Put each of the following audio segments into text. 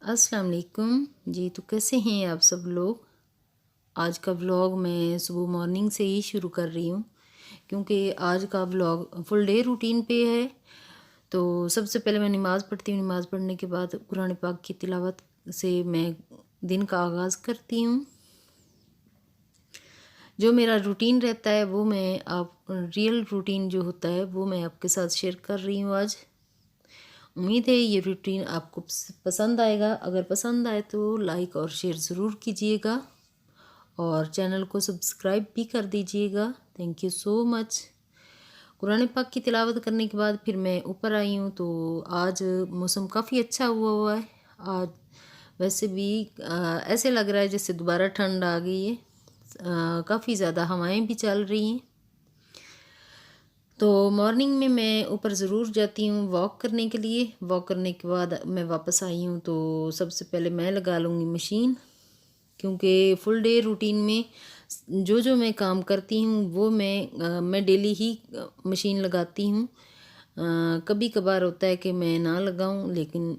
अस्सलाम वालेकुम जी। तो कैसे हैं आप सब लोग। आज का व्लॉग मैं सुबह मॉर्निंग से ही शुरू कर रही हूँ क्योंकि आज का व्लॉग फुल डे रूटीन पे है। तो सबसे पहले मैं नमाज़ पढ़ती हूँ। नमाज़ पढ़ने के बाद कुरान पाक की तिलावत से मैं दिन का आगाज़ करती हूँ। जो मेरा रूटीन रहता है वो मैं आप रियल रूटीन जो होता है वो मैं आपके साथ शेयर कर रही हूँ आज। उम्मीद है ये रूटीन आपको पसंद आएगा। अगर पसंद आए तो लाइक और शेयर ज़रूर कीजिएगा और चैनल को सब्सक्राइब भी कर दीजिएगा। Thank you so much. Quran पाक की तिलावत करने के बाद फिर मैं ऊपर आई हूँ। तो आज मौसम काफ़ी अच्छा हुआ है। आज वैसे भी ऐसे लग रहा है जैसे दोबारा ठंड आ गई है। काफ़ी ज़्यादा हवाएं भी चल रही हैं। तो मॉर्निंग में मैं ऊपर ज़रूर जाती हूँ वॉक करने के लिए। वॉक करने के बाद मैं वापस आई हूँ तो सबसे पहले मैं लगा लूँगी मशीन, क्योंकि फुल डे रूटीन में जो जो मैं काम करती हूँ वो मैं डेली ही मशीन लगाती हूँ। कभी कभार होता है कि मैं ना लगाऊं, लेकिन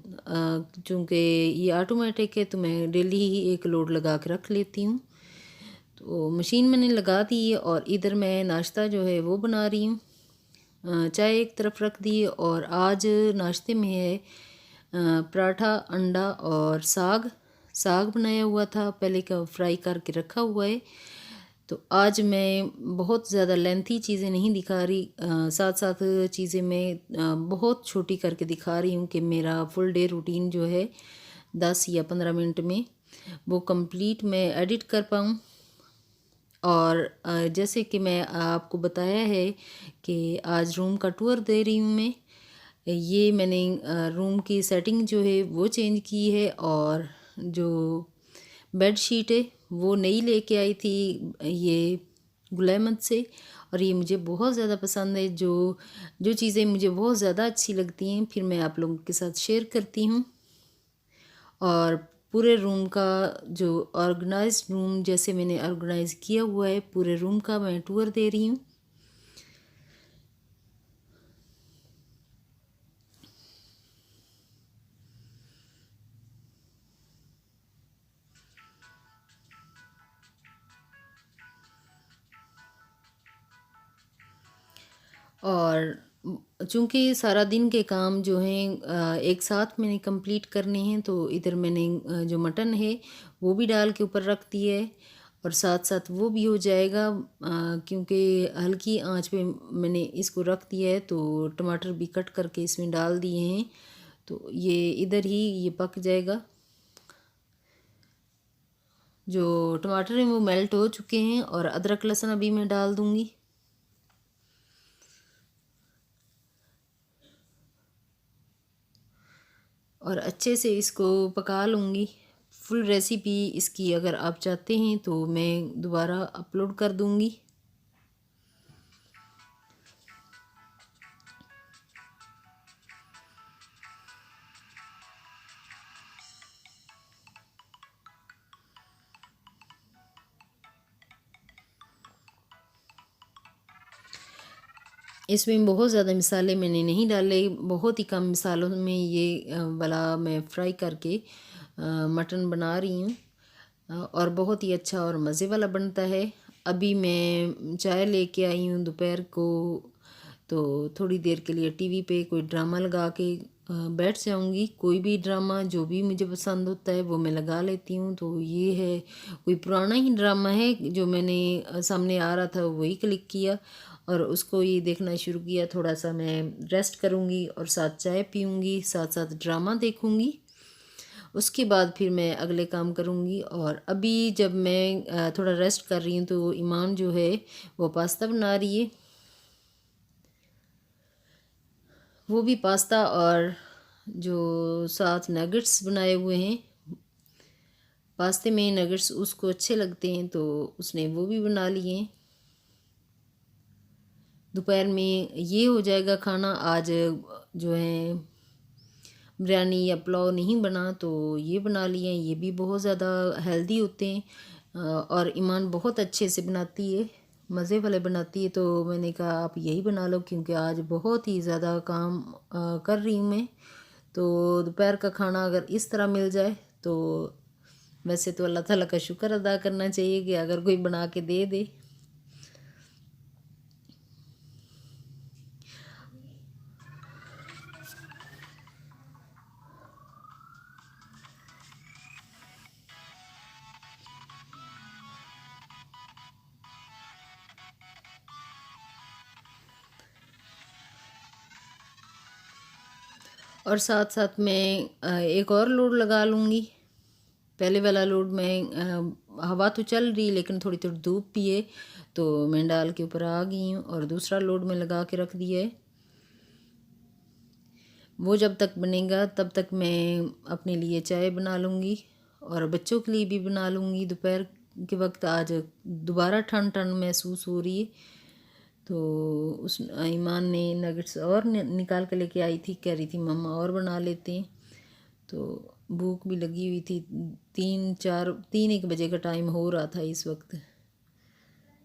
चूँकि ये ऑटोमेटिक है तो मैं डेली ही एक लोड लगा के रख लेती हूँ। तो मशीन मैंने लगा दी है और इधर मैं नाश्ता जो है वो बना रही हूँ। चाय एक तरफ रख दी और आज नाश्ते में है पराठा, अंडा और साग। साग बनाया हुआ था, पहले का फ्राई करके रखा हुआ है। तो आज मैं बहुत ज़्यादा लेंथी चीज़ें नहीं दिखा रही, साथ साथ चीज़ें मैं बहुत छोटी करके दिखा रही हूँ कि मेरा फुल डे रूटीन जो है 10 या 15 मिनट में वो कंप्लीट मैं एडिट कर पाऊँ। और जैसे कि मैं आपको बताया है कि आज रूम का टूर दे रही हूँ मैं। ये मैंने रूम की सेटिंग जो है वो चेंज की है और जो बेड शीट है वो नई लेके आई थी ये गुलैमत से। और ये मुझे बहुत ज़्यादा पसंद है। जो जो चीज़ें मुझे बहुत ज़्यादा अच्छी लगती हैं फिर मैं आप लोगों के साथ शेयर करती हूँ। और पूरे रूम का जो ऑर्गेनाइज्ड रूम जैसे मैंने ऑर्गेनाइज किया हुआ है पूरे रूम का मैं टूर दे रही हूँ। और चूँकि सारा दिन के काम जो हैं एक साथ मैंने कंप्लीट करने हैं तो इधर मैंने जो मटन है वो भी डाल के ऊपर रख दी है और साथ साथ वो भी हो जाएगा। क्योंकि हल्की आंच पे मैंने इसको रख दिया है तो टमाटर भी कट करके इसमें डाल दिए हैं तो ये इधर ही ये पक जाएगा। जो टमाटर हैं वो मेल्ट हो चुके हैं और अदरक लहसुन अभी मैं डाल दूँगी। और अच्छे से इसको पका लूँगी। फुल रेसिपी इसकी अगर आप चाहते हैं तो मैं दोबारा अपलोड कर दूँगी। इसमें बहुत ज़्यादा मसाले मैंने नहीं डाले, बहुत ही कम मसालों में ये वाला मैं फ्राई करके मटन बना रही हूँ। और बहुत ही अच्छा और मज़े वाला बनता है। अभी मैं चाय लेके आई हूँ दोपहर को, तो थोड़ी देर के लिए टीवी पे कोई ड्रामा लगा के बैठ जाऊँगी। कोई भी ड्रामा जो भी मुझे पसंद होता है वो मैं लगा लेती हूँ। तो ये है कोई पुराना ही ड्रामा है जो मैंने सामने आ रहा था वही क्लिक किया और उसको ये देखना शुरू किया। थोड़ा सा मैं रेस्ट करूँगी और साथ चाय पीऊँगी, साथ साथ ड्रामा देखूँगी। उसके बाद फिर मैं अगले काम करूँगी। और अभी जब मैं थोड़ा रेस्ट कर रही हूँ तो ईमान जो है वो पास्ता बना रही है। वो भी पास्ता और जो साथ नगेट्स बनाए हुए हैं, पास्ते में नगेट्स उसको अच्छे लगते हैं तो उसने वो भी बना लिए हैं। दोपहर में ये हो जाएगा खाना। आज जो है बिरयानी या पुलाव नहीं बना तो ये बना लिए हैं। ये भी बहुत ज़्यादा हेल्दी होते हैं और ईमान बहुत अच्छे से बनाती है, मज़े वाले बनाती है। तो मैंने कहा आप यही बना लो क्योंकि आज बहुत ही ज़्यादा काम कर रही हूँ मैं। तो दोपहर का खाना अगर इस तरह मिल जाए तो वैसे तो अल्लाह ताला का शुक्र अदा करना चाहिए कि अगर कोई बना के दे दे। और साथ साथ मैं एक और लोड लगा लूँगी। पहले वाला लोड में हवा तो चल रही लेकिन थोड़ी थोड़ी धूप भी है, तो मैं डाल के ऊपर आ गई हूँ और दूसरा लोड में लगा के रख दिया है। वो जब तक बनेगा तब तक मैं अपने लिए चाय बना लूँगी और बच्चों के लिए भी बना लूँगी। दोपहर के वक्त आज दोबारा ठंड ठंड महसूस हो रही है, तो उस ईमान ने नगेट्स और निकाल के लेके आई थी, कह रही थी मम्मा और बना लेते हैं। तो भूख भी लगी हुई थी, 3-1 बजे का टाइम हो रहा था इस वक्त,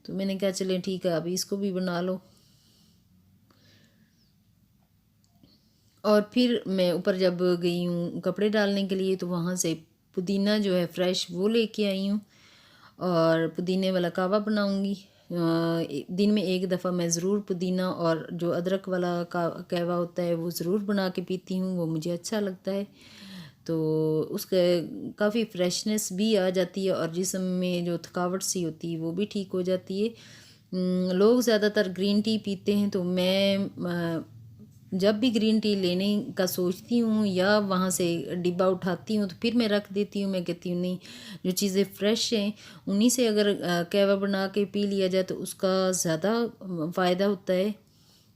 तो मैंने कहा चलें ठीक है अभी इसको भी बना लो। और फिर मैं ऊपर जब गई हूँ कपड़े डालने के लिए तो वहाँ से पुदीना जो है फ्रेश वो लेके आई हूँ और पुदीने वाला कावा बनाऊँगी। दिन में एक दफ़ा मैं ज़रूर पुदीना और जो अदरक वाला कहवा होता है वो ज़रूर बना के पीती हूँ, वो मुझे अच्छा लगता है। तो उसके काफ़ी फ्रेशनेस भी आ जाती है और जिस्म में जो थकावट सी होती है वो भी ठीक हो जाती है। लोग ज़्यादातर ग्रीन टी पीते हैं, तो मैं जब भी ग्रीन टी लेने का सोचती हूँ या वहाँ से डिब्बा उठाती हूँ तो फिर मैं रख देती हूँ। मैं कहती हूँ नहीं, जो चीज़ें फ्रेश हैं उन्हीं से अगर कहवा बना के पी लिया जाए तो उसका ज़्यादा फ़ायदा होता है।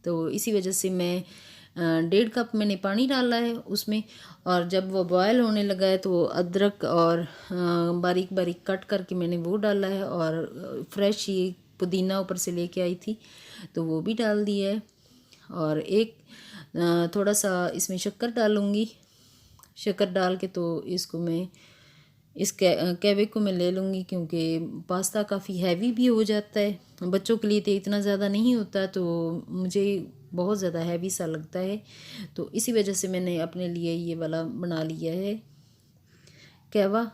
तो इसी वजह से मैं 1.5 कप मैंने पानी डाला है उसमें, और जब वो बॉयल होने लगा है तो अदरक और बारीक बारीक कट करके मैंने वो डाला है और फ्रेश ही पुदीना ऊपर से लेके आई थी तो वो भी डाल दिया है। और एक थोड़ा सा इसमें शक्कर डालूँगी। शक्कर डाल के तो इसको मैं इस कहवे को मैं ले लूँगी, क्योंकि पास्ता काफ़ी हैवी भी हो जाता है। बच्चों के लिए तो इतना ज़्यादा नहीं होता, तो मुझे बहुत ज़्यादा हैवी सा लगता है, तो इसी वजह से मैंने अपने लिए ये वाला बना लिया है कहवा।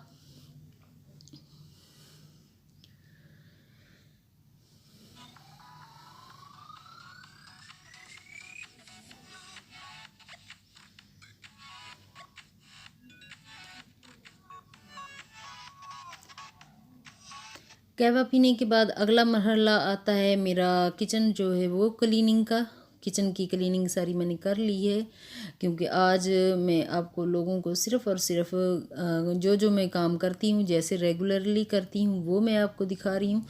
कहवा पीने के बाद अगला मरहला आता है मेरा किचन जो है वो क्लीनिंग का। किचन की क्लीनिंग सारी मैंने कर ली है, क्योंकि आज मैं आपको लोगों को सिर्फ़ और सिर्फ जो जो मैं काम करती हूँ जैसे रेगुलरली करती हूँ वो मैं आपको दिखा रही हूँ।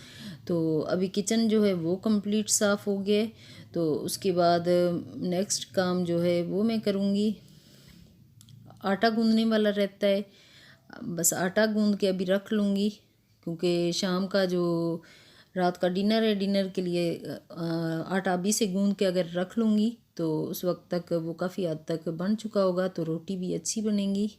तो अभी किचन जो है वो कंप्लीट साफ़ हो गया, तो उसके बाद नेक्स्ट काम जो है वो मैं करूँगी। आटा गूँदने वाला रहता है, बस आटा गूँद के अभी रख लूँगी, क्योंकि शाम का जो रात का डिनर है, डिनर के लिए आटा अभी से गूँद के अगर रख लूँगी तो उस वक्त तक वो काफ़ी हद तक बन चुका होगा, तो रोटी भी अच्छी बनेगी।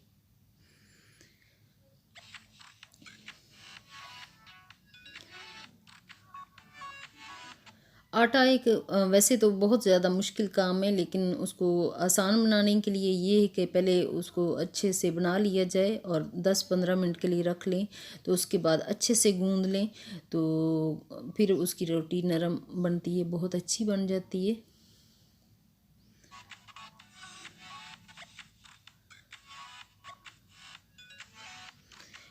आटा एक वैसे तो बहुत ज़्यादा मुश्किल काम है, लेकिन उसको आसान बनाने के लिए ये है कि पहले उसको अच्छे से बना लिया जाए और 10-15 मिनट के लिए रख लें, तो उसके बाद अच्छे से गूँद लें, तो फिर उसकी रोटी नरम बनती है, बहुत अच्छी बन जाती है।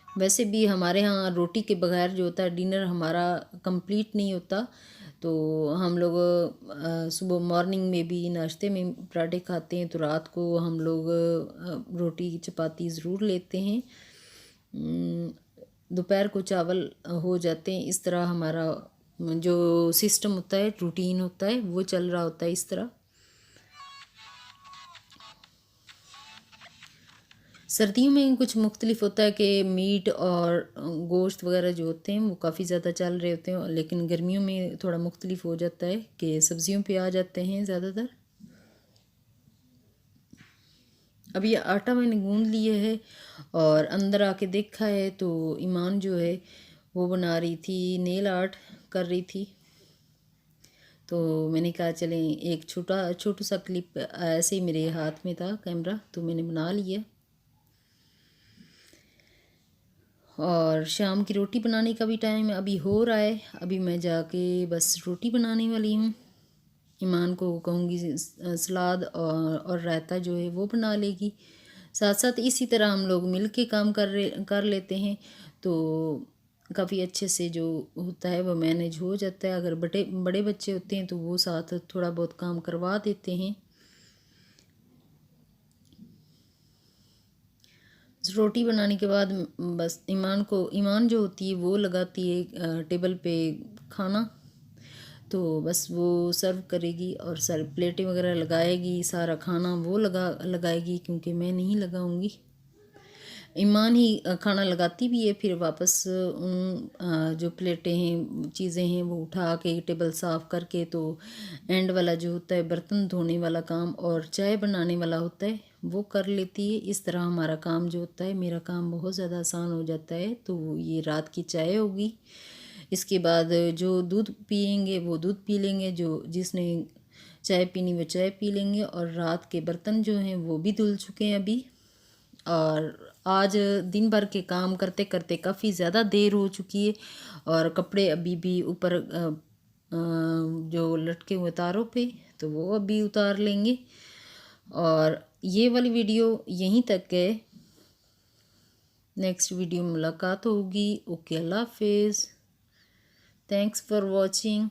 वैसे भी हमारे यहाँ रोटी के बगैर जो होता है डिनर हमारा कंप्लीट नहीं होता, तो हम लोग सुबह मॉर्निंग में भी नाश्ते में पराठे खाते हैं, तो रात को हम लोग रोटी चपाती ज़रूर लेते हैं। दोपहर को चावल हो जाते हैं। इस तरह हमारा जो सिस्टम होता है, रूटीन होता है, वो चल रहा होता है इस तरह। सर्दियों में कुछ मुख्तलिफ होता है कि मीट और गोश्त वगैरह जो होते हैं वो काफ़ी ज़्यादा चल रहे होते हैं, लेकिन गर्मियों में थोड़ा मुख्तलिफ हो जाता है कि सब्ज़ियों पे आ जाते हैं ज़्यादातर। अब ये आटा मैंने गूँध लिया है और अंदर आके देखा है तो ईमान जो है वो बना रही थी, नेल आर्ट कर रही थी। तो मैंने कहा चलें एक छोटू सा क्लिप ऐसे ही मेरे हाथ में था कैमरा, तो मैंने बना लिया। और शाम की रोटी बनाने का भी टाइम अभी हो रहा है। अभी मैं जाके बस रोटी बनाने वाली हूँ। ईमान को कहूँगी सलाद और रायता जो है वो बना लेगी। साथ साथ इसी तरह हम लोग मिल के काम कर लेते हैं, तो काफ़ी अच्छे से जो होता है वो मैनेज हो जाता है। अगर बड़े बड़े बच्चे होते हैं तो वो साथ थोड़ा बहुत काम करवा देते हैं। रोटी बनाने के बाद बस ईमान जो होती है वो लगाती है टेबल पे खाना, तो बस वो सर्व करेगी और सारी प्लेटें वगैरह लगाएगी, सारा खाना वो लगाएगी क्योंकि मैं नहीं लगाऊंगी। ईमान ही खाना लगाती भी है, फिर वापस उन जो प्लेटें हैं चीज़ें हैं वो उठा के टेबल साफ़ करके, तो एंड वाला जो होता है बर्तन धोने वाला काम और चाय बनाने वाला होता है वो कर लेती है। इस तरह हमारा काम जो होता है, मेरा काम बहुत ज़्यादा आसान हो जाता है। तो ये रात की चाय होगी। इसके बाद जो दूध पियेंगे वो दूध पी लेंगे, जो जिसने चाय पीनी वो चाय पी लेंगे। और रात के बर्तन जो हैं वो भी धुल चुके हैं अभी। और आज दिन भर के काम करते करते काफ़ी ज़्यादा देर हो चुकी है, और कपड़े अभी भी ऊपर जो लटके हुए तारों पे, तो वो अभी उतार लेंगे। और ये वाली वीडियो यहीं तक है। नेक्स्ट वीडियो में मुलाकात होगी। ओके, अल्लाह हाफिज़। Thanks for watching.